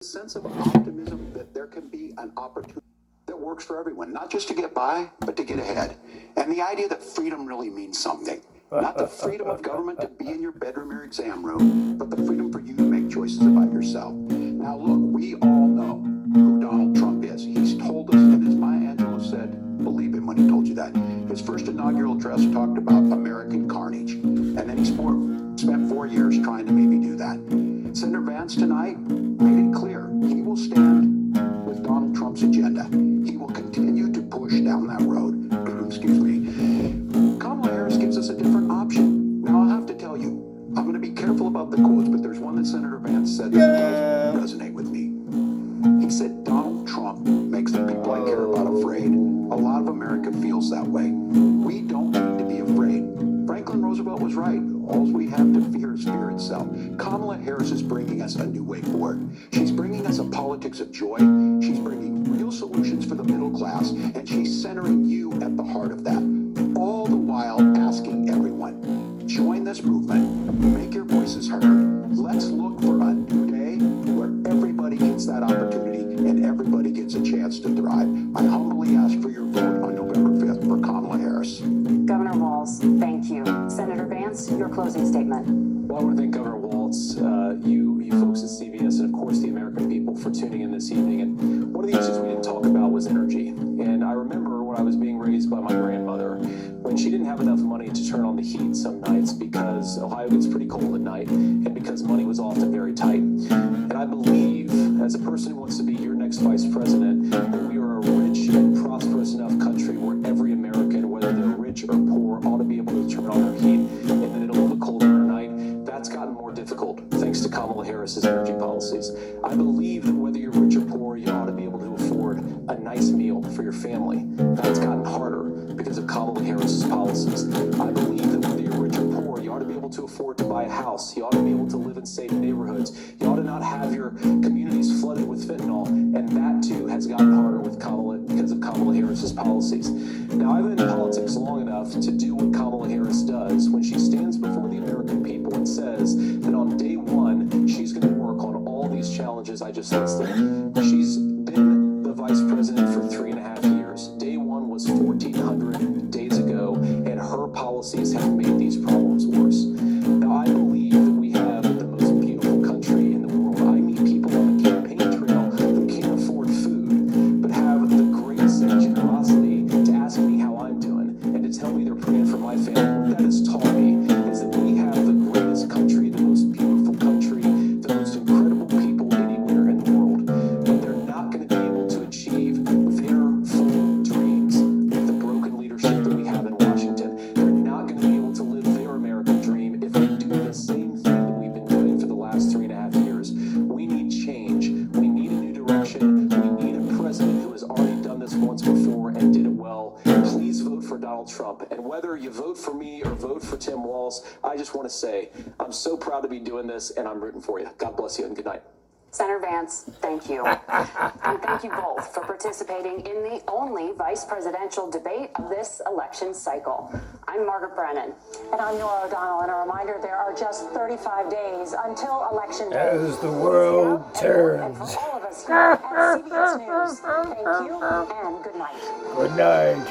sense of optimism that there can be an opportunity that works for everyone, not just to get by, but to get ahead. And the idea that freedom really means something. Not the freedom of government to be in your bedroom or exam room, but the freedom for you to make choices about yourself. Now look, we all know who Donald Trump is. He's told us, and as Maya Angelou said, believe him when he told you that. His first inaugural address talked about American carnage. And then he spent 4 years trying to maybe do that. Senator Vance tonight made it clear he will stand with Donald Trump's agenda. He will continue to push down that road. Excuse me. Kamala Harris gives us a different option. Now, I'll have to tell you, I'm going to be careful about the quotes, but there's one that Senator Vance said that does resonate with me. He said, Donald Trump makes the people I care about afraid. A lot of America feels that way. We don't need to be afraid. Franklin Roosevelt was right. All we have to fear is fear itself. Kamala Harris is bringing us a new way forward. She's bringing us a politics of joy. She's bringing real solutions for the middle class, and she's centering you at the heart of that. All the while asking everyone, join this movement, make your voices heard. Let's look for a new day where everybody gets that opportunity and everybody gets a chance to thrive. I humbly ask for your vote on November 5th for Kamala Harris. Governor Walz, thank you. Senator Vance, your closing statement. Well, I want to thank Governor Walz, you folks at CBS, and of course the American people for tuning in this evening. And one of the issues we didn't talk about was energy. And I remember when I was being raised by my grandmother, when she didn't have enough money to turn on the heat some nights because Ohio gets pretty cold at night and because money was often very tight. And I believe, as a person who wants to be your next vice president, that we are a rich and prosperous enough country where every American, whether they're rich or poor, ought to be able to turn on their heat and then in a little bit colder night. That's gotten more difficult thanks to Kamala Harris's energy policies. I believe that whether you're rich or poor, you ought to be able to afford a nice meal for your family. That's gotten harder because of Kamala Harris's policies. I believe that whether you're rich or poor, you ought to be able to afford to buy a house. You ought to be able to live in safe neighborhoods. You ought to not have your communities flooded with fentanyl. And that too has gotten harder with Kamala because of Kamala Harris's policies. Now, I've been in politics long enough to do what Kamala Harris does when she stands before the American people and says that on day one, she's going to work on all these challenges I just listed. She's been the vice president for 3.5 years. Day one was 1,400 days ago, and her policies have made these problems worse. Now, I believe that we have the most beautiful country in the world. I meet people on the campaign trail who can't afford food, but have the grace and generosity to ask me how I'm doing and to tell me they're praying for my family. What that has taught me is that we have the greatest country, the most beautiful country, the most incredible people anywhere in the world. But they're not going to be able to achieve their full dreams with the broken leadership that we have in Washington. They're not going to be able to live their American dream if we do the same thing that we've been doing for the last 3.5 years. We need change. We need a new direction. We need a president who has already done this once before and did it well. Please vote for Donald Trump. And whether you vote for me or vote for Tim Walz, I just want to say I'm so proud to be doing this, and I'm rooting for you. God bless you, and good night. Senator Vance, thank you. And thank you both for participating in the only vice presidential debate of this election cycle. I'm Margaret Brennan. And I'm Nora O'Donnell. And a reminder, there are just 35 days until Election Day. As the world turns. And for all of us here at CBS News, thank you and good night. Good night.